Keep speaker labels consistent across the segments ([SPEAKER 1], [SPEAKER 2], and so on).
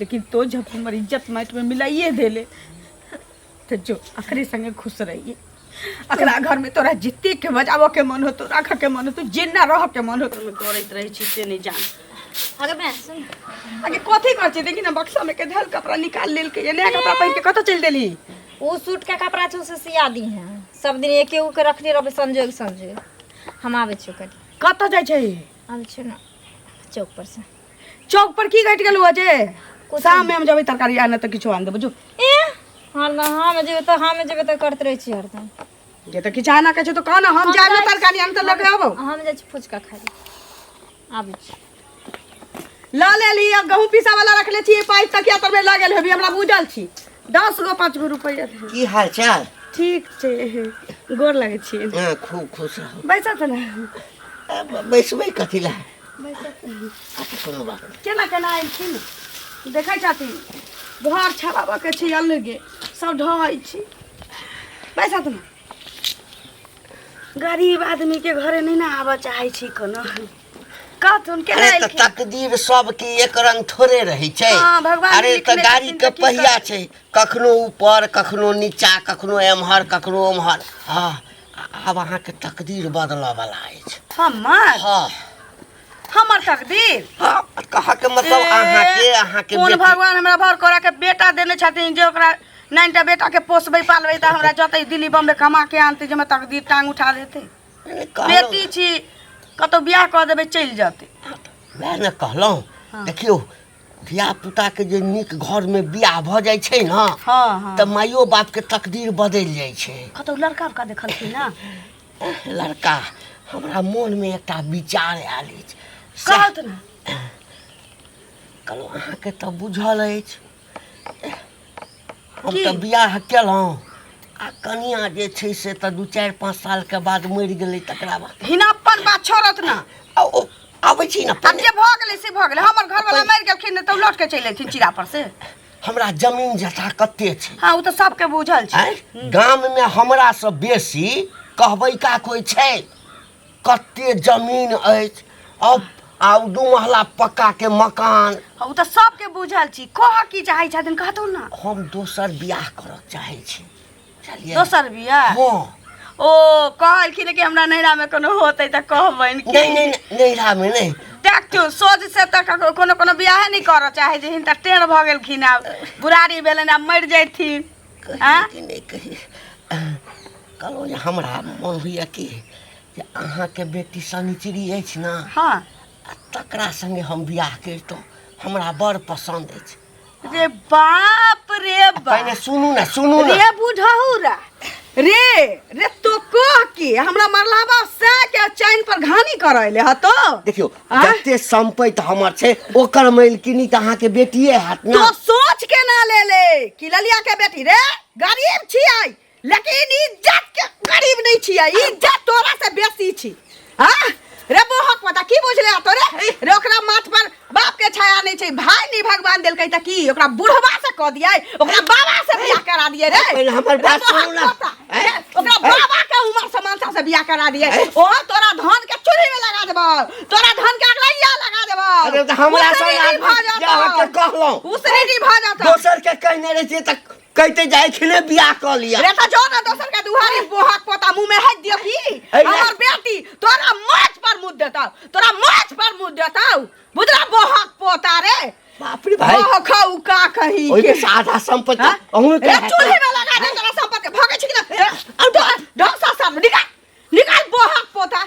[SPEAKER 1] लेकिन तो जब हमारी इज्जत माइट में मिलाइए देले तो जो अखरे संगे खुश रहिए। अकरा घर में तोरा जितने के बजावो के मन हो तो राख के मन हो तो जिन्ना रह के मन हो तो दौड़त रही छी से नहीं जान।
[SPEAKER 2] आगे मैं सुन
[SPEAKER 1] आगे कथी कर छी देखी ना बक्सा में के धल कपड़ा निकाल लेल के ये नया कपड़ा पहन के कत चल देली।
[SPEAKER 2] वो सूट का कपड़ा छो से सिया दी है सब दिन एके के रखने रहबे संजोग हम आवे छो कर
[SPEAKER 1] कत जाय छै
[SPEAKER 2] आवे छो ना चौक पर से
[SPEAKER 1] चौक पर की घट गेलु अजे शाम में हम जब तरकारी आने त किछो आन देबो जो
[SPEAKER 2] ए हां ना हम जेबे त करत रही छी हरदम
[SPEAKER 1] जे त किछ आना के छ तो कहना हम जाबे तरकारी आन त लेके आबो
[SPEAKER 2] हम जाय छी फुचका खाई आवे छी
[SPEAKER 1] ला ले लिया गहूं पीसा वाला रख ले छी पाई तकिया तर में लागल हेबी हमरा बुझल छी 10 गो 5 गो रुपया
[SPEAKER 3] की हाल चाल
[SPEAKER 1] ठीक छे गोर लागे छी
[SPEAKER 3] हां खूब खुश रहो
[SPEAKER 1] बैसा त ना
[SPEAKER 3] बैसबै कथि ला
[SPEAKER 1] बैसा
[SPEAKER 3] कोनो बात
[SPEAKER 1] केना केना आइल छी न देखै छथि घर छाबा के छी अलगे सब ढहै छी बैसा त ना गरीब आदमी के घरे नहीं ना आवा चाहे छी कोनो कहथुन के
[SPEAKER 3] अरे त तकदीर सब के एक रंग थोड़े रही छै। अरे त गाड़ी के पहिया छै कखनो ऊपर कखनो नीचा कखनो एमहर कखनो ओमहर। हां अब अहाँ के तकदीर बदला वाला अछि
[SPEAKER 1] हमर
[SPEAKER 3] हां
[SPEAKER 1] हमर तकदीर
[SPEAKER 3] हां कहा के मतलब अहाँ के
[SPEAKER 1] कोन भगवान हमरा भर करा के बेटा देने छथिन जे ओकरा 9टा बेटा के पोसबै पालबै त हमरा जतै दिल्ली बम्बे कमा के आनते जे मैं तकदीर टांग उठा देते बेटी छी कतो बियाह कर देबे चल जाते
[SPEAKER 3] मैं न कहलौ देखियो धिया पुता के जे निक घर में बियाह भ जाय छै ना
[SPEAKER 1] हां
[SPEAKER 3] त माइयो बाप के तकदीर बदल जाय छै।
[SPEAKER 1] कतो लड़का का देखल छी ना
[SPEAKER 3] लड़का हमरा मन में एकटा विचार आयल अछि
[SPEAKER 1] कहत ना
[SPEAKER 3] कहलौ अहाँ के त बुझल अछि हम त बियाह केलहुँ आ कनिया जे छै से त 2-4-5 साल के बाद मरि गेलै तकरा बाद
[SPEAKER 1] हिनापन बात छोड़त ना
[SPEAKER 3] आबै छी ना
[SPEAKER 1] अब जे भ गेलै से भ गेलै हमर घर वाला मरि गेलखिन त लौट के चलि एथिन चिरा पर से
[SPEAKER 3] हमरा जमीन जथा कते छै।
[SPEAKER 1] हां उ त सबके बुझल छै
[SPEAKER 3] गाम में हमरा से बेसी कहबै का कोई छै कते जमीन अछि अब आउ 2 महला पक्का के मकान
[SPEAKER 1] उ त सबके बुझल छी कह की चाहै छथिन कहतौ ना
[SPEAKER 3] हम दोसर बियाह करऽ चाहै छी चलिए
[SPEAKER 1] दोसर बियाह
[SPEAKER 3] हां
[SPEAKER 1] ओ कहलखिन कि हमरा नैरा में कोनो होतै त कहबैन कि
[SPEAKER 3] नहीं नैरा में नहीं
[SPEAKER 1] देखियो सोच से त कोनो कोनो बियाह नहीं करऽ चाहे जे हिनका टेढ़ भ गेलखिन आब बुढ़ारी भेलन आब मरि जैथिन हां
[SPEAKER 3] नहीं कही कहलो जे हमरा मन होइए कि जे अहाँ के बेटी सनिचरी अछि ना
[SPEAKER 1] हां
[SPEAKER 3] तकरा संगे हम बियाह करितौं हमरा बड़ पसंद अछि।
[SPEAKER 1] रे बाप रे बाप
[SPEAKER 3] पहले सुनू ना
[SPEAKER 1] रे बुढ़ौरा रे तो कह के हमरा मरलाबा से के चैन पर घानी करैले ह तो
[SPEAKER 3] देखियो जते संपत्ति हमर छै ओकर मालकिनी त अहाँ के बेटिए हैत ना
[SPEAKER 1] तो सोच के ना ले कि ललिया के बेटी रे गरीब छियै लेकिन इज्जत के गरीब नहीं छियै इज्जत तोरा से बेसी छी। हां रे बोहक पता की बुझले तो रे ओकरा माथ पर बाप के छाया नहीं छै भाई नहीं भगवान देलकै त की ओकरा बुढ़वा से क दियै ओकरा बाबा से बियाह करा दियै रे
[SPEAKER 3] पहले हमर बात सुनू ना
[SPEAKER 1] ओकरा बाबा के उम्र समानता से बियाह करा दियै ओ तोरा धान के चूल्ही में लगा देबो तोरा धान के अगलैया लगा देबो
[SPEAKER 3] अरे त हमरा संग अहाँ के कहलौ
[SPEAKER 1] उसरी भ जाता
[SPEAKER 3] दोसर के कहने रहे त कहते जाय खिले बियाह क लिया
[SPEAKER 1] रे त जो ना दोसर के दुहारी बोहक पोता मुंह में हाथ दियो की हमर बेटी तोरा माछ पर मुद देता तोरा माछ पर मुद देता बुदरा बोहक पोता रे
[SPEAKER 3] बाप रे भाई
[SPEAKER 1] खाऊ का कही
[SPEAKER 3] ओइ के साधा संपत्ति अहू के
[SPEAKER 1] चूल्हे में लगा दे तोरा संपत्ति भागे छी ना ढोसा सब निकाल बोहक पोता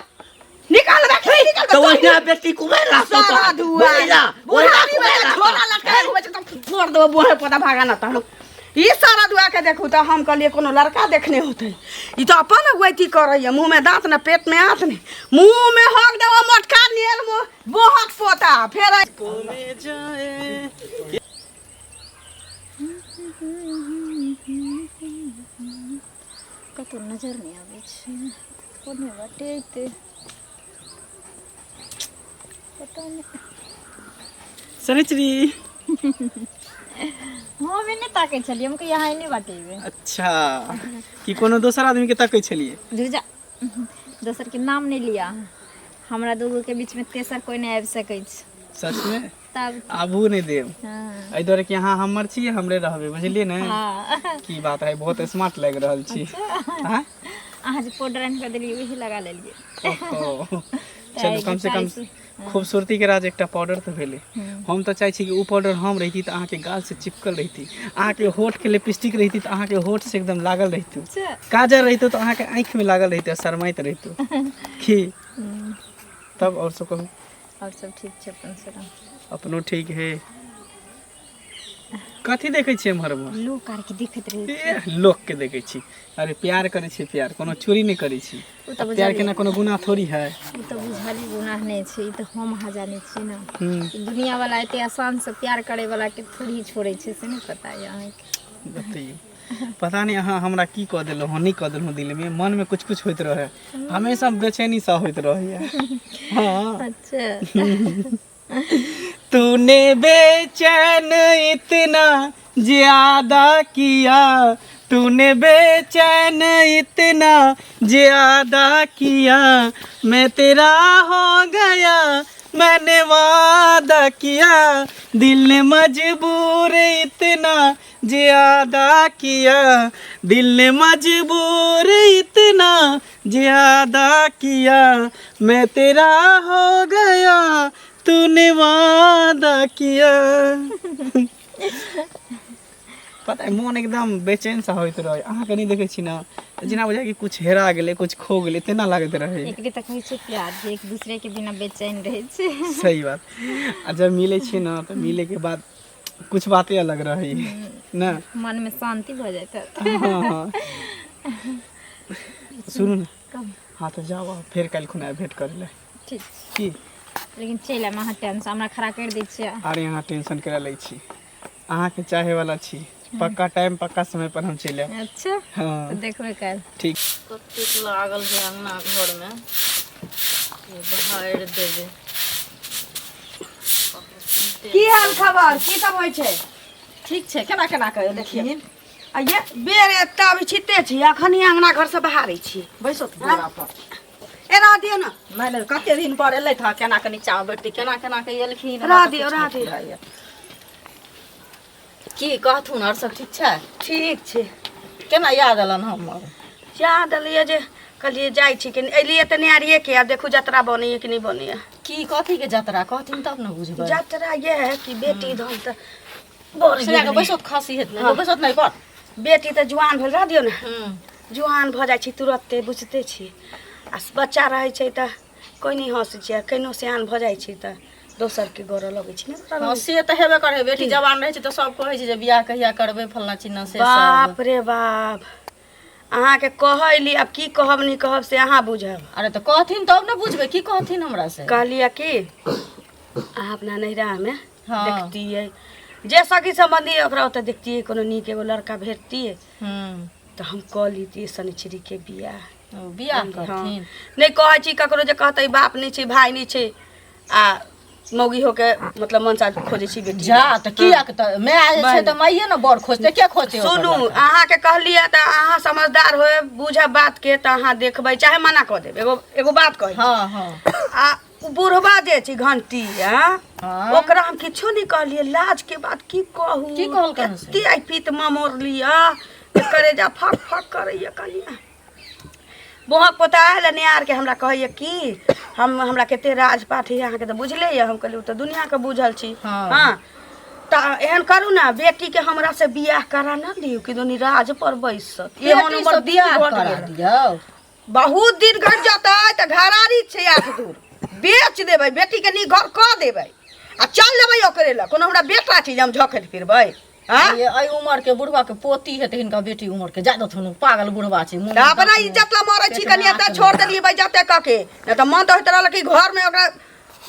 [SPEAKER 1] निकाल निकाल
[SPEAKER 3] तो वही बेटी कुमार रास्ता
[SPEAKER 1] सारा दुआ बुढ़ारी में छोरा लटका हुए छ त छोड़ दो बोहक पोता भागा ना त ई सारा दुआ के देखू तो हम कहलिए कोनो लड़का देखने होते ई तो अपन अगुवाई करैया मुंह में दांत ना पेट में हाथ नहीं मुंह में हक देबो मोटका नियल बोहक पोता फेर कोने जाए
[SPEAKER 2] कतो नजर नहीं आवे छै कोने बाटे ते पता नहीं
[SPEAKER 1] सनिचरी
[SPEAKER 2] हां मैंने ताके छलिए हमके यहाँ नहीं बाटेबे
[SPEAKER 4] अच्छा कि कोनो दोसर आदमी के ताकै छलिए
[SPEAKER 2] धुरजा दोसर के नाम नहीं लिया हमरा दोगो के बीच में तेसर कोई नहीं आबि सकै छै
[SPEAKER 4] सच में
[SPEAKER 2] तब
[SPEAKER 4] आबू नहीं देव
[SPEAKER 2] हाँ
[SPEAKER 4] एहि दुआरे कि अहाँ हमर छी हमरे रहबै बुझलिए ने
[SPEAKER 2] हाँ
[SPEAKER 4] की बात है बहुत स्मार्ट लग रहल छी हाँ
[SPEAKER 2] अहाँ जे पाउडर आनि कऽ देलियै वही लगा लेलियै
[SPEAKER 4] ओहो, चलू कम से कम खूबसूरती के राज एकटा पाउडर तो भेले। हम तो चाहे छी कि उ पाउडर हम रही तो अहाँ के गाल से चिपकल रही, अहाँ के होठ के लिपस्टिक रही तो अहाँ के होठ से एकदम लागल रही, काजल रही तो अहाँ के आँख में लागल रही, शरमाइत रही की तब। और सब कहू
[SPEAKER 2] और सब ठीक छै अपन से
[SPEAKER 4] अपनो ठीक है। कथी देखे छियै एम्हर
[SPEAKER 2] लोक आर के देखैत रही
[SPEAKER 4] लोक के देखे छी। अरे प्यार करे छी, प्यार कोनो चोरी नहीं करे छी, प्यार के ना कोनो गुनाह थोड़ी है।
[SPEAKER 2] उ तो बुझली गुनाह नहीं छै, ई तो हम अहाँ जाने छी ना। दुनिया वाला एते आसान से प्यार करे वाला के थोड़ी छोड़े छै से नहीं पता है अहाँ के।
[SPEAKER 4] बताइए पता नहीं अहाँ हमरा की कह देलो हनी कह देलो दिल में, मन में कुछ कुछ होइत रहे, हमेशा बेचैनी सा होइत रहे। हाँ
[SPEAKER 2] अच्छा
[SPEAKER 4] तूने बेचैन इतना ज्यादा किया, तूने बेचैन इतना ज्यादा किया, मैं तेरा हो गया मैंने वादा किया, दिल ने मजबूर इतना ज्यादा किया, दिल ने मजबूर इतना ज्यादा किया, मैं तेरा हो गया तूने वादा किया। पता है मन एकदम बेचैन सा होइत रहे, अहाँ के नहीं देखे छी ना जेना बुझाय कि कुछ हेरा गेले कुछ खो गेले तेना लागत रहे।
[SPEAKER 2] एकरे तक होइ छै प्यार जे एक दूसरे के बिना बेचैन रहे छै।
[SPEAKER 4] सही बात। आ जब मिले छी ना तो मिले के बाद कुछ बातें अलग रही ना,
[SPEAKER 2] मन में शांति भ जाता है।
[SPEAKER 4] हाँ सुनू ना
[SPEAKER 2] कब
[SPEAKER 4] हाँ तो जाओ फिर कल खुना भेंट कर ले
[SPEAKER 2] ठीक,
[SPEAKER 4] की।
[SPEAKER 2] लेकिन चल अहाँ टेंशन हमरा खड़ा कर दै छियै।
[SPEAKER 4] अरे यहाँ टेंशन करा लै छी, अहाँ के चाहे वाला छी, पक्का टाइम पक्का समय पर हम चले आएब।
[SPEAKER 2] अच्छा
[SPEAKER 4] हाँ
[SPEAKER 2] तो देखबे काल
[SPEAKER 4] ठीक।
[SPEAKER 5] कतेक लागल छै अंगना घर में बहारि देबै।
[SPEAKER 1] की हाल खबर की सब होइ छै?
[SPEAKER 5] ठीक छै केना केना कऽ देखिए
[SPEAKER 1] आ ये बेर एता अभी छिते छी, अखनी अंगना घर से बाहरै छी।
[SPEAKER 5] बैसो तऽ बोरा पर।
[SPEAKER 1] एना दियो ना
[SPEAKER 5] नहि नहि कते दिन पर एलै था केना के नीचा में बैठती केना केना के एलखिन।
[SPEAKER 1] रह दियो।
[SPEAKER 5] की कहथुन और सब ठीक छै?
[SPEAKER 1] ठीक छै।
[SPEAKER 5] केना याद एलन हमर?
[SPEAKER 1] याद एलियै जे कहलिए जाइ छी कि एलियै तऽ नारिये के, आब देखू जतरा बनैए कि नहीं बनैए।
[SPEAKER 5] की कथी के जतरा कहथिन तब न बुझबै।
[SPEAKER 1] जतरा ये है कि बेटी धन त बढ़
[SPEAKER 5] से के बैसो तऽ खासी हेत नहि बैसो नहि पर।
[SPEAKER 1] बेटी त जुआन भेल, रह दियो ना। जुआन भ जाइ छी तुरत्ते, बुझते छी। आ बच्चा रहै छै त कोई नहीं हंसै छै, केनो सियान भ जाइ छै त दोसर के गरऽ लगै छै ने।
[SPEAKER 5] हाँ से तऽ हेबे करे, बेटी जवान रहै छै तऽ सब कहै छै जे बियाह कहिया करबै फल्ला चिन्ना से सब।
[SPEAKER 1] बाप रे बाप, अहाँ के कहैली अब की कहब नहीं कहब से अहाँ बुझब।
[SPEAKER 5] अरे तो कहथिन तब न बुझबै, की कहथिन हमरा से?
[SPEAKER 1] कहलिए कि अहाँ अपना नैहरा में
[SPEAKER 5] हाँ।
[SPEAKER 1] देखतियै जे सखी संबंधी ओकरा ओतऽ देखतियै कोनो नीक एगो लड़का भेटतियै तो हम कह लीतियै शनिचरी के बियाह।
[SPEAKER 5] बियाह करथिन
[SPEAKER 1] नहीं कहै छी ककरो जे कहतै बाप नहीं छै भाई नहीं छै आ मौगी होके मतलब मनसा खोजै छी बेटी।
[SPEAKER 5] जा त किया के त मैं आए छै त माइए न बड़ खोजते के खोजते।
[SPEAKER 1] सुनू अहाँ के कहलिए त अहाँ समझदार होए, बुझब बात के त अहाँ देखबै चाहे मना क देब। एगो बात कहै
[SPEAKER 5] हां हां
[SPEAKER 1] आ बुढ़वा जे छै घंटी ओकरा हम किछो नहीं कहलिए, लाज के बात की कहू।
[SPEAKER 5] की कहल कन से?
[SPEAKER 1] एते आई पीत ममोर लिया करे जा फक फक करैया कनिया। बोहक पोता है नियार के हमरा कहैया कि हमरा केते राजपाट है अहाँ के त बुझले है। हम कहलिए त दुनिया के बुझल छी। हां त एहन करू ना बेटी के हमरा से बियाह करा ना दियो कि दोनी राज पर बैसत। एहन हमर बियाह करा
[SPEAKER 5] दियौ।
[SPEAKER 1] बहुत दिन घट जाता है त घरारी छै 8 दूर बेच देबै, बेटी के नी घर क देबै आ चल लेबै ओकरे ल। कोनो हमरा बेटा छै जे हम झखैत फिरबै? हां
[SPEAKER 5] ये आई उमर के बुढ़वा के पोती है त हिनका बेटी उमर के जादो थनु पागल बुढ़वा छै।
[SPEAKER 1] त अपना इज्जत ला मरै छी कनिया त छोड़ देलिए बेइज्जते क के, न त मन त होइत रहल कि घर में ओकरा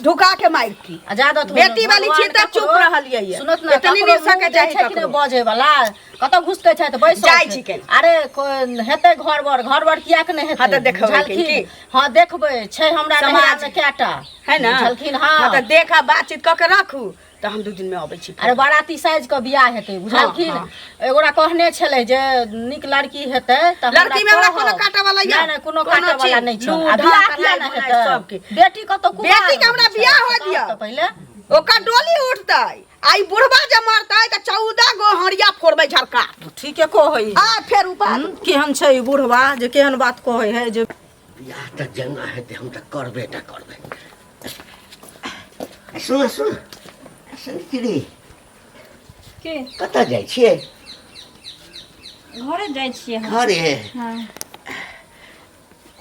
[SPEAKER 1] ढुका के मारती।
[SPEAKER 5] आ जादो थनु
[SPEAKER 1] बेटी वाली छी त चुप रहलिए ये।
[SPEAKER 5] सुनत ना
[SPEAKER 1] इतनी नहीं सके
[SPEAKER 5] जाय
[SPEAKER 1] चाहे
[SPEAKER 5] छै कि बजे वाला कत घुसते छै त बैसो
[SPEAKER 1] जाइ छी के।
[SPEAKER 5] अरे हेतै घर बर किया के नहीं हेतै?
[SPEAKER 1] हां त देखबै की?
[SPEAKER 5] हां देखबै छै हमरा समाज में केटा
[SPEAKER 1] है ना
[SPEAKER 5] झलखिन। हां
[SPEAKER 1] त देखा बातचीत क के राखू त हम 2 दिन में आबै छी।
[SPEAKER 5] अरे बाराती साइज के बियाह हेतै बुझलखिन। एगोरा कहने छलै जे निक लड़की हेतै त
[SPEAKER 1] लड़की में हमरा कोनो काटा वाला या
[SPEAKER 5] नहीं कोनो काटा वाला नहीं छै।
[SPEAKER 1] लूढ़ा
[SPEAKER 5] आ बियाह किया
[SPEAKER 1] कढ़ाई
[SPEAKER 5] नहीं
[SPEAKER 1] बुनाई
[SPEAKER 5] हेतै?
[SPEAKER 1] सबके।
[SPEAKER 5] बेटी कतो कुमार
[SPEAKER 1] बेटी के हमरा बियाह हो दिया
[SPEAKER 5] त पहिले
[SPEAKER 1] ओकर डोली उठतै आई बुढ़वा जे मरतै त 14 गो हरिया फोड़बै झरका
[SPEAKER 5] ठीके कहै
[SPEAKER 1] आ फेर ऊपर
[SPEAKER 5] केहन छै ई बुढ़वा जे केहन बात कहै है जे
[SPEAKER 3] बियाह त जेना हेतै हम त करबे सुन सनिचरी
[SPEAKER 2] के
[SPEAKER 3] कतऽ जाइ छियै
[SPEAKER 2] घरे जाइ छियै हम।
[SPEAKER 3] घरे
[SPEAKER 2] हाँ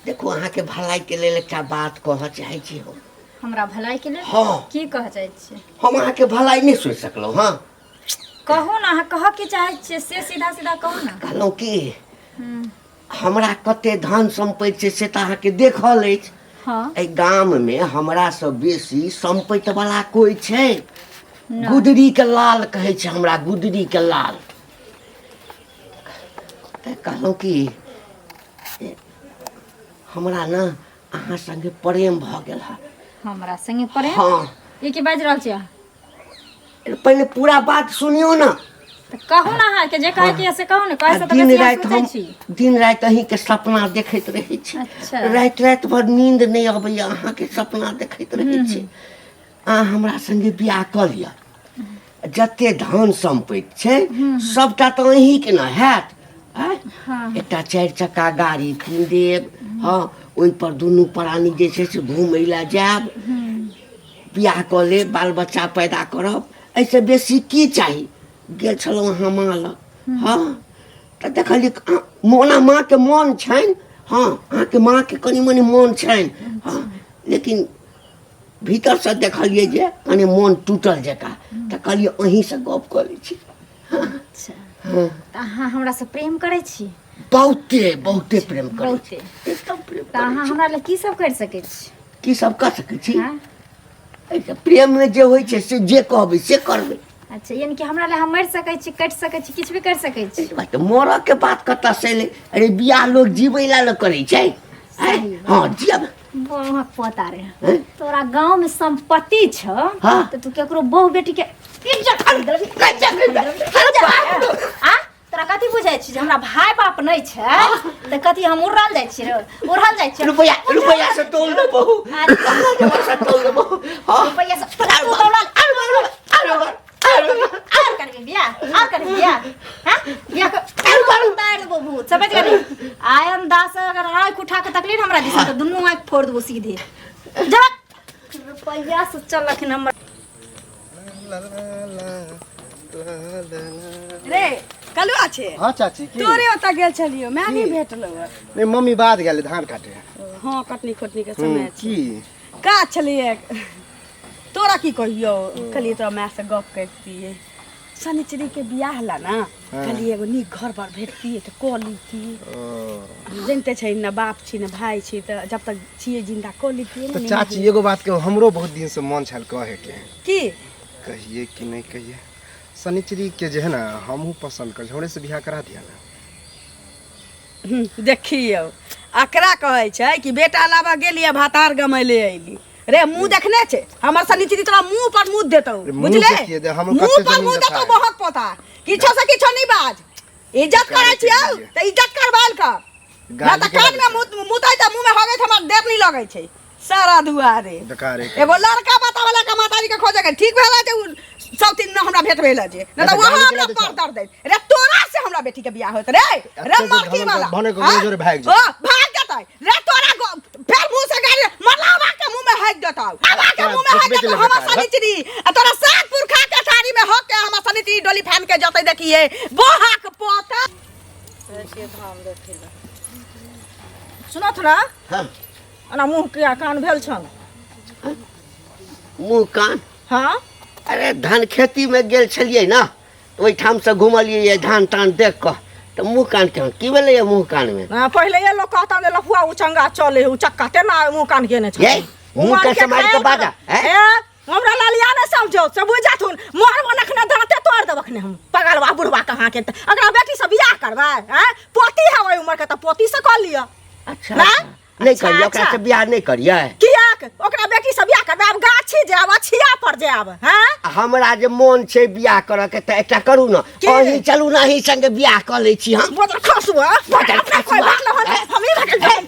[SPEAKER 3] देखो अहाँके भलाई के लेल एकटा बात कहऽ चाहै छी हम
[SPEAKER 2] हमरा भलाई के लेल
[SPEAKER 3] हाँ।
[SPEAKER 2] की कह चाहै छियै
[SPEAKER 3] हम अहाँके भलाई नहीं सोच सकलहुँ हाँ
[SPEAKER 2] कहू ना, अहाँ कह के चाहै छियै से सीधा सीधा कहू ना।
[SPEAKER 3] कहलहुँ कि हमरा कते धन सम्पत्ति छै से तऽ अहाँके देखल अछि
[SPEAKER 2] हाँ
[SPEAKER 3] एहि गाममे हमरा सँ बेसी सम्पत्ति वाला कोइ छै गुदरी के लाल कहै छै हमरा, गुदरी के लाल। तऽ कहलहुँ कि हमरा न अहाँ संगे प्रेम भऽ गेल है।
[SPEAKER 2] हमरा संगे प्रेम
[SPEAKER 3] हाँ
[SPEAKER 2] ये की बाजि रहल छियै?
[SPEAKER 3] पहले पूरा बात सुनियो ना।
[SPEAKER 2] तऽ कहू ना, अहाँ के जे कहै के से कहू ना, कहै से तऽ
[SPEAKER 3] दिन
[SPEAKER 2] बेसी
[SPEAKER 3] रात
[SPEAKER 2] सोचै
[SPEAKER 3] हम
[SPEAKER 2] छी।
[SPEAKER 3] दिन रात अहीं के सपना देखैत रहै छी।
[SPEAKER 2] अच्छा।
[SPEAKER 3] रात रात भर नींद नहीं अबैया, अहाँ के सपना देखैत रहै छी। अहाँ हमरा संगे बियाह कऽ लिअ, जते धन सम्पत्ति छै सबटा तऽ अहीं के न हैत।
[SPEAKER 2] हाँ।
[SPEAKER 3] एकटा 4 चक्का गाड़ी कीन देब। हाँ ओहि पर दुनू प्राणी जे छै से घूमय लए जायब, बियाह कऽ लेब, बाल बच्चा पैदा करब, ऐसे बेसी की चाही। गेल छलहुँ अहाँ माँ लग। हाँ तऽ देखलियै मोना माँ के मोन छनि। हाँ अहाँके माँ के कनि मनि मोन छनि। हाँ लेकिन भीतर से देखलियै जे कनि मोन टूटल जकाँ। तऽ कहलियै अहीं से गप कऽ लै छी।
[SPEAKER 2] अच्छा
[SPEAKER 3] हाँ
[SPEAKER 2] तऽ अहाँ हमरा से प्रेम करै छी?
[SPEAKER 3] बहुते बहुते प्रेम करै छी,
[SPEAKER 2] बहुते।
[SPEAKER 3] एकदम प्रेम
[SPEAKER 2] तऽ
[SPEAKER 3] करै
[SPEAKER 2] अहाँ
[SPEAKER 3] छी।
[SPEAKER 2] हमरा लेल की सब करि सकै छी?
[SPEAKER 3] की सब कर सकै छी?
[SPEAKER 2] हाँ?
[SPEAKER 3] ऐसे प्रेम में जे होइ छै से जे कहबै से करबै।
[SPEAKER 2] अच्छा यानी कि हमरा लेल हम मरि सकै छी, कटि सकै छी, किछु भी करि सकै छी?
[SPEAKER 3] मरऽ के बात कतऽ से एलै? अरे बियाह लोग जीबै ला करै छै।
[SPEAKER 2] सही बात।
[SPEAKER 3] हाँ जियब।
[SPEAKER 2] बहुत पता रे
[SPEAKER 3] हैं?
[SPEAKER 2] तोरा गांव में संपत्ति छ
[SPEAKER 3] हाँ।
[SPEAKER 2] तो तू केकरो बहू बेटी के इज्जत खरीद लेबी। आ तोरा कथी बुझाइ छी जे हमरा भाई बाप नहीं छै त कथी हम उड़ल जाइ छी रे? उड़ल जाइ छी
[SPEAKER 3] रुपया से तोल दे बहू, रुपया से तोल दे बहू। हाँ
[SPEAKER 2] रुपया से तू दौड़ल आर करबी बियाह? आर करबी बियाह? हां बियाह कर तार देबो भूत, समझ गेली? आयन दास अगर आंख उठा के तकलीफ हमरा दिस त दुन्नु आंख फोड़ देबो सीधे। जब रुपया से चल लखन हमर
[SPEAKER 1] रे कलुआ छै।
[SPEAKER 6] हाँ चाची की
[SPEAKER 1] तोरे ओतऽ गेल छलियो, मैं नहीं भेटलो।
[SPEAKER 6] नहीं मम्मी बाद गेले धान काटे।
[SPEAKER 1] हाँ कटनी खोटनी के समय छै।
[SPEAKER 6] की
[SPEAKER 1] का छलिए तोरा की कहियो, कहलिए तो मैं से गप करतिए। शनिचरी के बियाह ला ना कहलिए एगो नीक घर पर भेटतिए तो कऽ लीतिए। जानते छै न बाप छी न भाई छी त जब तक छिए जिंदा कऽ लीतिए
[SPEAKER 6] तो
[SPEAKER 1] ना।
[SPEAKER 6] चाची एगो बात के हमरो बहुत दिन से मन छल कहे के,
[SPEAKER 1] की
[SPEAKER 6] कहिए कि नहीं कहिए। शनिचरी के जे है ना हमहू पसंद कर, हमरे से बियाह करा दिया ना।
[SPEAKER 1] देखियो अकरा कहै छै कि बेटा लाबा गेलिए भातार गमैले अइली। रे मुंह देखने छे हमर शनिचरी तोरा मुंह पर मुंह देतौ,
[SPEAKER 6] रे मुंह
[SPEAKER 1] बुझले?
[SPEAKER 6] देखिए दे, हमर
[SPEAKER 1] मुंह
[SPEAKER 6] कते
[SPEAKER 1] पर
[SPEAKER 6] जमीन
[SPEAKER 1] मुंह
[SPEAKER 6] देखा
[SPEAKER 1] देतौ
[SPEAKER 6] है।
[SPEAKER 1] बहुत पता। किछो से किछो नहीं बाज, इज्जत करे छियौ त इज्जत करबाल कर। ना त कान में मुतै त मुंह में होगे त हमर देर नहीं लगै छै सारा दुआरे।
[SPEAKER 6] बेकार है।
[SPEAKER 1] एगो लड़का बतावला का माताजी के खोजे के ठीक भेला जे सब दिन न हमरा भेट भेला जे न त
[SPEAKER 6] अच्छा,
[SPEAKER 1] वहां
[SPEAKER 6] गाली
[SPEAKER 1] हमरा
[SPEAKER 6] करा
[SPEAKER 1] पर
[SPEAKER 6] देता।
[SPEAKER 1] दर्द दे। रे तोरा से हमरा बेटी के बियाह होत रे। रे
[SPEAKER 6] अच्छा,
[SPEAKER 1] मरकी
[SPEAKER 6] हम
[SPEAKER 1] वाला
[SPEAKER 6] भने को
[SPEAKER 1] हाँ?
[SPEAKER 6] जोरे भाग
[SPEAKER 1] ओ भाग जतै रे तोरा फेर मुंह से गाली मरलावा के मुंह में हक देतौ। आवा के मुंह में हक
[SPEAKER 6] देखबे के
[SPEAKER 1] देतौ
[SPEAKER 6] लिए
[SPEAKER 1] हमर
[SPEAKER 6] बेकार,
[SPEAKER 1] शनिचरी। आ तोरा सात पुरखा के थारी में हक के हमर शनिचरी डोली फान के जतै देखिए बोहाक पोता।
[SPEAKER 5] सुनो थोड़ा
[SPEAKER 3] हाँ
[SPEAKER 5] अना मुंह के कान भेल छन।
[SPEAKER 3] मुँह कान।
[SPEAKER 5] हाँ
[SPEAKER 3] अरे धान खेती में गेल छलिए ना, ओहिठाम से घुमलिए धान तान देख कर। तो मुँह कान के की भेलै मुँह कान में?
[SPEAKER 5] ना पहले ये लोग कहता ने लफुआ उचंगा चले उचक्का तेना मुंह कान के ने
[SPEAKER 3] ये मुँह के समाज के बाजा हैं?
[SPEAKER 5] हमरा लालिया ने समझो से बुझ जाथुन मोर बनखने दांते तोड़ देबखने हम पगलवा बुढ़वा कहाँ के अगला बेटी से बियाह करबै हैं? पोती है ओई उम्र के त पोती से कर लिया।
[SPEAKER 3] अच्छा
[SPEAKER 5] ना?
[SPEAKER 3] नहीं
[SPEAKER 5] अच्छा,
[SPEAKER 3] करिए, ओकरा
[SPEAKER 5] अच्छा।
[SPEAKER 3] से बियाह नहीं करिए।
[SPEAKER 5] किया ओकरा बेटी से बियाह करबे अब गाछी जाब अछिया पर जाब हैं
[SPEAKER 3] हमरा जे मोन छै बियाह करऽ के त एकटा करू न अहीं चलू न अहीं संगे बियाह क लै छी हम
[SPEAKER 5] बदर खसुआ
[SPEAKER 3] बदर खसुआ।
[SPEAKER 5] हमी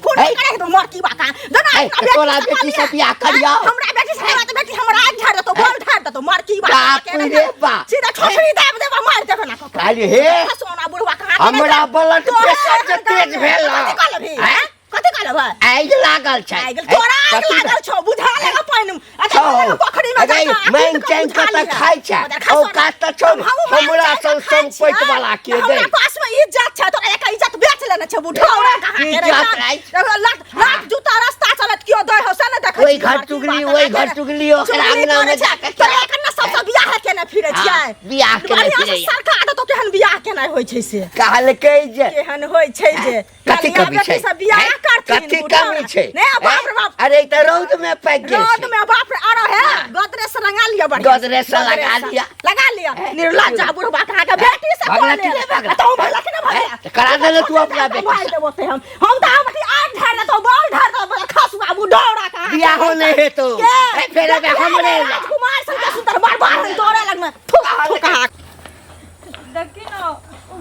[SPEAKER 5] फोन करे तो मरकी बाका जना
[SPEAKER 3] तोरा बेटी से बियाह करिया
[SPEAKER 5] हमरा बेटी से बात बेटी हमरा आग झाड़ दतो बोल झाड़ दतो मरकी बाका
[SPEAKER 3] बाप रे बाप।
[SPEAKER 5] सीधा छोकरी दाब देबा मार देबे ना
[SPEAKER 3] काली हे
[SPEAKER 5] सोना बुढ़वा कहां
[SPEAKER 3] हमरा ब्लड प्रेशर जे तेज भेल हैं
[SPEAKER 5] कथि कहलबा
[SPEAKER 3] आगि लागल छै
[SPEAKER 5] आगि तोरा आग लागल छौ बुझा लेगा पाइन अच्छा पोखरी में
[SPEAKER 3] अरे मैन चैन के त खाइ छै ओ काट त छौ हमरा सन संपैत वाला के दे
[SPEAKER 5] हमरा पास में इज्जत छै तोरा एक इज्जत बेच लेने छै बुढ़ौरा कहां के रे लात जूता रास्ता चलत कियो दय हो से न देख
[SPEAKER 3] ओइ घर टुगली ओकरा अंगना में जाके
[SPEAKER 5] तोरा कन्ना सब बियाह केने फिरै छियै
[SPEAKER 3] बियाह केने फिरै
[SPEAKER 5] सरकार तो केहन बियाह केना होय छै से
[SPEAKER 3] कहल के जे
[SPEAKER 5] केहन होय छै जे
[SPEAKER 3] कथि कमी छै
[SPEAKER 5] सब बियाह करथिन
[SPEAKER 3] कथि कमी छै
[SPEAKER 5] नै बाप रे बाप
[SPEAKER 3] अरे त रौद में पक गेल
[SPEAKER 5] रौद में बाप रे आरो है गोदरेज से रंगा लिया बढ़िया
[SPEAKER 3] गोदरेज से लगा लिया
[SPEAKER 5] निर्लज्जा बुढ़वा कहां के बेटी से
[SPEAKER 3] भगला
[SPEAKER 5] बोले
[SPEAKER 3] की भगला
[SPEAKER 5] तो भगला के ना भगला
[SPEAKER 3] करा देले तू अपना बेटी
[SPEAKER 5] मार देबो ते हम तो बेटी आग ढार तो बोल ढार तो खसुआ बुढ़ौरा कहां
[SPEAKER 3] बियाह हो नहीं है तो फिर अब हमरे
[SPEAKER 5] कुमार संग सुंदर बर्बाद तोरे लग में थुक कहां
[SPEAKER 2] देखी ना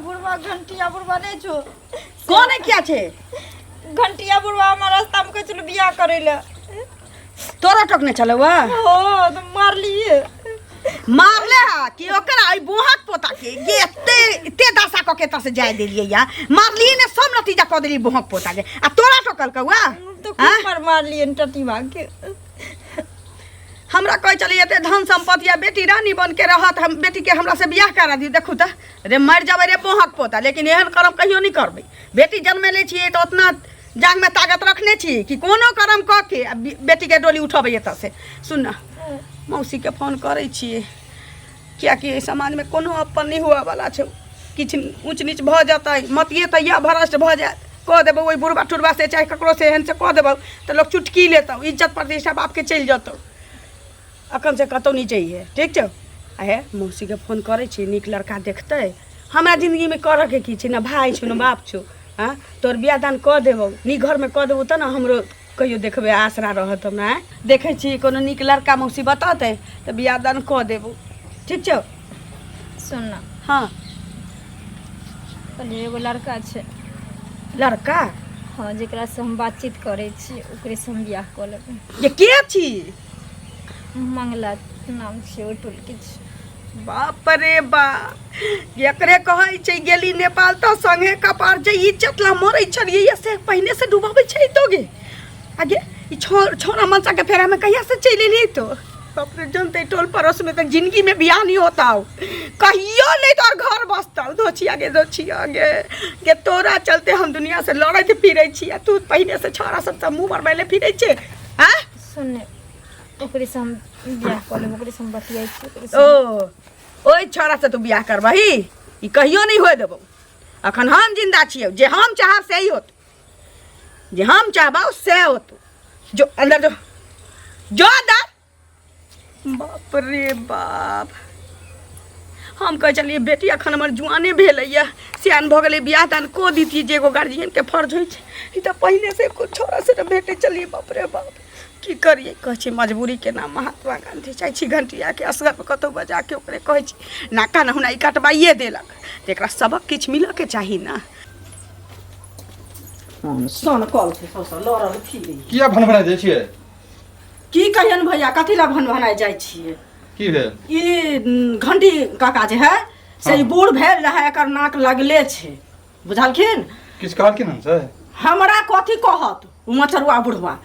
[SPEAKER 2] बुढ़वा घंटिया बुढ़वा नहीं छो
[SPEAKER 1] कौन है क्या छे
[SPEAKER 2] घंटिया बुढ़वा हमारा रास्ता में चलो बियाह करे ले
[SPEAKER 1] तोरा टोकने चलवा
[SPEAKER 2] हो तो मार लिए
[SPEAKER 1] मारले हा कि ओकरा आई बोहक पोता के ये ते दशा क के त से जाय देलिए या मारली ने सब नतीजा क देली बोहक पोता के आ तोरा टोकल कौआ
[SPEAKER 2] तो खूब मार लिए टटी मांग के
[SPEAKER 1] हमरा कह चलिए ते धन संपत्ति या बेटी रानी बन के रहत हम बेटी के हमरा से बियाह करा दी देखू त रे मर जाबे रे बोहक पोता लेकिन एहन करम कहियो नहीं करबे बेटी जन्म ले छिए तो उतना जांग में ताकत रखने छी कि कोनो करम क के बेटी के डोली उठबे एत से सुन ना मौसी के फोन करे छिए क्या कि समाज में कोनो अपन नहीं हुआ वाला छै किछ ऊंच नीच भ जाता मत ये तैया भ्रष्ट भ जाए कह देबो ओइ बुढ़वा टुरवा से चाहे ककरो से एहन से कह देबो तो लोग चुटकी लेता इज्जत प्रतिष्ठा बाप के चल जतो अखन से कतौ नहीं चाहिए ठीक छौ आहे मौसी के फोन करे छी निक लड़का देखते हमरा जिंदगी में करऽ के की छै ना भाई छौ ना बाप छौ हां तोर बियाह दान क देबो नी घर में क देबो त ना हमरो कहियो देखबे आसरा रहत हमरा देखे छी कोनो निक लड़का मौसी बताते त बियाह दान क देबो ठीक छौ
[SPEAKER 2] सुन ना
[SPEAKER 1] हां
[SPEAKER 2] कहलिए एगो लड़का छै
[SPEAKER 1] लड़का
[SPEAKER 2] हाँ जेकरा से हम बातचीत करे छी ओकरे से हम बियाह क लेबै
[SPEAKER 1] ये के छी
[SPEAKER 2] मंगला नाम छै ओ टोल के छै
[SPEAKER 1] बाप रे बा एकरे कहै छै गेली नेपाल तो संगे कपार जे इज्जत ला मरै छलिए ऐसे पहले से डुबाबै छै तो गे आगे ई छोरा मनसा के फेरा में कहिया से चले नहीं तो बाप रे जनते टोल पड़ोस में तक जिंदगी में बियाह नहीं होता हो कहियो नहीं तो घर बसता दोछी आगे के तोरा चलते हम दुनिया से लड़ते फिरै छी तू पहले से छोरा सब मुंह मरबैले फिरै छै हां
[SPEAKER 2] सुन ओकरे से हम बियाह क लेबै ओकरे से हम बतियाइ छी ओकरे से
[SPEAKER 1] ओ ओइ छोरा से तू बियाह करबही ई कहियो नहीं होय देबो अखन हम जिंदा छियै जे हम चाहब से ही होत जे हम चाहबो से होत जो अंदर जो अंदर बाप रे बाप हम कह चलिए बेटी अखन हमर जुआने भेलैया सियान भ गेलै बियाह दान को दीती जे एगो गार्जियन के फर्ज होइ छै ई त पहले से कुछ छोरा से भेटे चलिए बाप रे बाप की करिए कह छी मजबूरी के नाम महात्मा गांधी चाहे छी घंटिया के असगर पे कतौ बजा के ओकरे कह छी नाका नहुना ई कटवाइए देलक त एकरा सबक किछ मिल के चाही ना सोन कॉल छै सो लड़ल फिरी
[SPEAKER 7] किया भनभना जाइ छियै
[SPEAKER 1] की कहियन भैया कथि ला भनभनाय जाइ छियै
[SPEAKER 7] की भेल
[SPEAKER 1] ई घंटी काका जे है से ई बूढ़ भेल रहा एकर नाक लगले छै बुझलखिन
[SPEAKER 7] किछ कहलखिन हमसे
[SPEAKER 1] हमरा कथी कहत उ मचरुआ बुढ़वा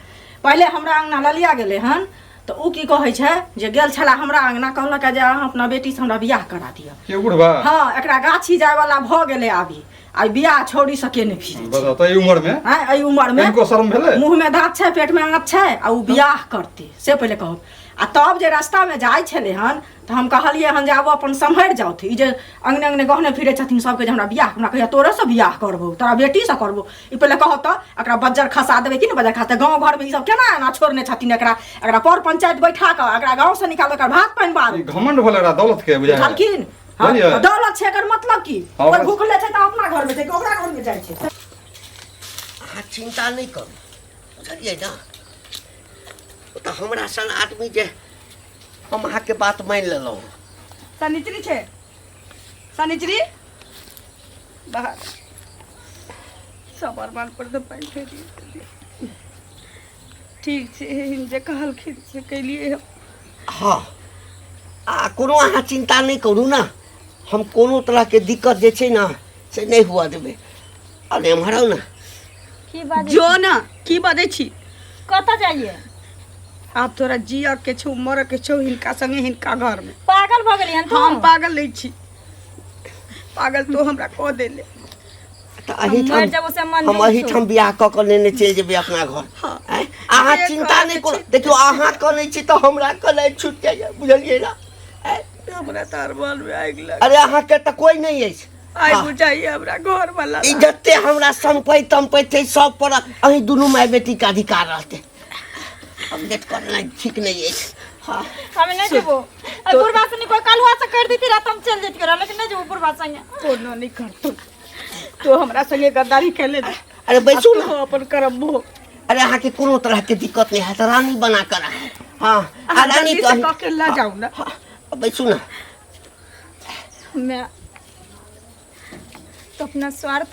[SPEAKER 1] पहले हमरा अंगना ललिया गेले हन तो उ की कहै छै जे गेल छला हमरा अंगना कहलक जे अहाँ अपना बेटी से हमरा बियाह करा दिया
[SPEAKER 7] के बुढ़वा
[SPEAKER 1] हां एकरा गाछी जाय वाला भ गेले आबी आ बियाह छोड़ी सके ने फिरे
[SPEAKER 7] बताओ त ई उम्र में
[SPEAKER 1] हां एई उम्र में
[SPEAKER 7] इनको शर्म भेले
[SPEAKER 1] मुंह में दांत छै पेट में आंत छै आ उ बियाह करते से पहले कहब आ तब जे रास्ता में जाय छले हन तो हम कहलिए हन जे आब अपन संभर जाओ थी जे अंगने अंगने गहने फिरे छथिन सबके जे हमरा बियाह हमरा कहिया तोरे से बियाह करबो तोरा बेटी से करबो ई पहले कह त एकरा बज्जर खसा देबे कि न बज्जर खाते गांव घर में ई सब केना ना छोड़ने छथिन एकरा पर पंचायत बैठा के एकरा गांव से निकाल के भात पानी बार
[SPEAKER 7] ई घमंड भले रहा दौलत के बुझाय
[SPEAKER 1] छलखिन हां दौलत छै एकर मतलब की कोई भूखले छै त अपना घर में छै कि ओकरा घर में जाय छै
[SPEAKER 3] अहाँ चिंता नहीं करू बुझलिए ना तो हमरा सन आदमी जे हम अहाँके बात मान लेलहुँ।
[SPEAKER 1] सनिचरी छे सनिचरी बाहर सबर मान पर तो पाइन फेरी ठीक छे जे कहलखिन से कैलिए।
[SPEAKER 3] हाँ आ कोनो अहाँ चिंता नहीं करू ना, हम कोनो तरह के दिक्कत जे छै ना से नहीं हुआ देबै। अरे एम्हर आउ ना।
[SPEAKER 2] की बात
[SPEAKER 1] जो ना की बाजै छी
[SPEAKER 2] कतऽ जाइए?
[SPEAKER 1] आप तोरा जिया के छौ मर के छौ हिनका संगे हिनका घर में।
[SPEAKER 2] पागल भऽ गेलियन तू?
[SPEAKER 1] हम पागल नहीं छी, पागल तो हमरा कह देले।
[SPEAKER 3] तो
[SPEAKER 2] मर जब उसे मन
[SPEAKER 3] हम अहीठाम बियाह कऽ के लेने चलि जेबै अपना घर। आँय? अहाँ चिंता नहीं करू। देखियो अहाँ कनै छी तो हमरा कनै छूट जाइए, बुझलियै ना? आँय?
[SPEAKER 1] हमरा तार बाल में आगि लग
[SPEAKER 3] अरे अहाँके तऽ कोई नहीं अछि।
[SPEAKER 1] आइ बुझाइए हमरा घर वाला
[SPEAKER 3] ई जते हमरा संपत्ति तंपत्ति छै सब पर अहीं दुनू माय बेटी के अधिकार रहतै। हम देख करना ठीक नहीं अछि। हाँ
[SPEAKER 2] हम नहीं जेबो। बुढ़बा से कोई काल हुआ से कर देती रात हम चल जेती रहा, लेकिन नहीं जेबो बुढ़बा संगे।
[SPEAKER 1] कोनो नहीं कर तो हमरा संगे गद्दारी कैले दे।
[SPEAKER 3] अरे बैसू ना।
[SPEAKER 1] अपन करब भो।
[SPEAKER 3] अरे अहाँ के कोनो तरह के दिक्कत नहीं है, तो रानी बना कर रहा है। हाँ रानी
[SPEAKER 1] से कह के ला जाऊं ना।
[SPEAKER 3] हाँ बैसू ना।
[SPEAKER 2] मैं तो अपना स्वार्थ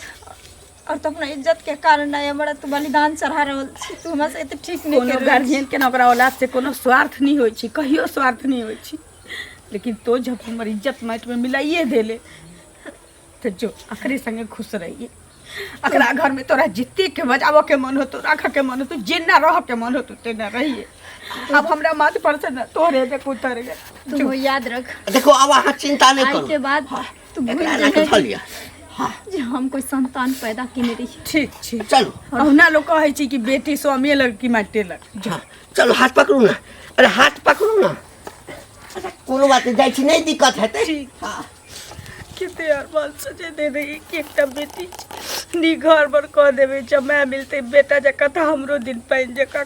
[SPEAKER 2] और तो अपना इज्जत के कारण है बड़ा तू बलिदान चढ़ा रहल छी। तू हमरा से एते ठीक नहीं
[SPEAKER 1] कोनो
[SPEAKER 2] कर
[SPEAKER 1] गार्जियन के ना ओकरा औलाद से कोनो स्वार्थ नहीं होई छी, कहियो स्वार्थ नहीं होई छी। लेकिन तो जब हमर इज्जत माट में मिलाइए देले तो जो अकरे संगे खुश रहिए। अकरा घर में तोरा जित्ते के बजावो के मन हो तो राख के मन हो तो जेना रह के मन हो तो तेना रहिए। अब हमरा माथ पर से ना तोरे जे उतर गए।
[SPEAKER 2] तू याद रख
[SPEAKER 3] देखो अब अहाँ चिंता नहीं
[SPEAKER 2] आज
[SPEAKER 3] करू।
[SPEAKER 2] के बाद तू भूल
[SPEAKER 3] एकरा ना के
[SPEAKER 2] जाए
[SPEAKER 3] लिया। हाँ
[SPEAKER 2] जे हम कोई संतान पैदा किने रही।
[SPEAKER 1] ठीक ठीक
[SPEAKER 3] चलो।
[SPEAKER 1] औना लोग कहे छी कि बेटी स्वामी लड़की माटे लग।
[SPEAKER 3] हाँ चलो हाथ पकड़ू ना। अरे हाथ पकड़ू ना। अच्छा कोनो बात नहीं, जाइ छी नहीं दिक्कत है
[SPEAKER 1] ठीक।
[SPEAKER 3] हाँ
[SPEAKER 1] किते यार बाल सजे दे दे कि एकटा बेटी नी घर पर कह देबे जब मैं मिलते बेटा जका था हमरो दिन पाइन जका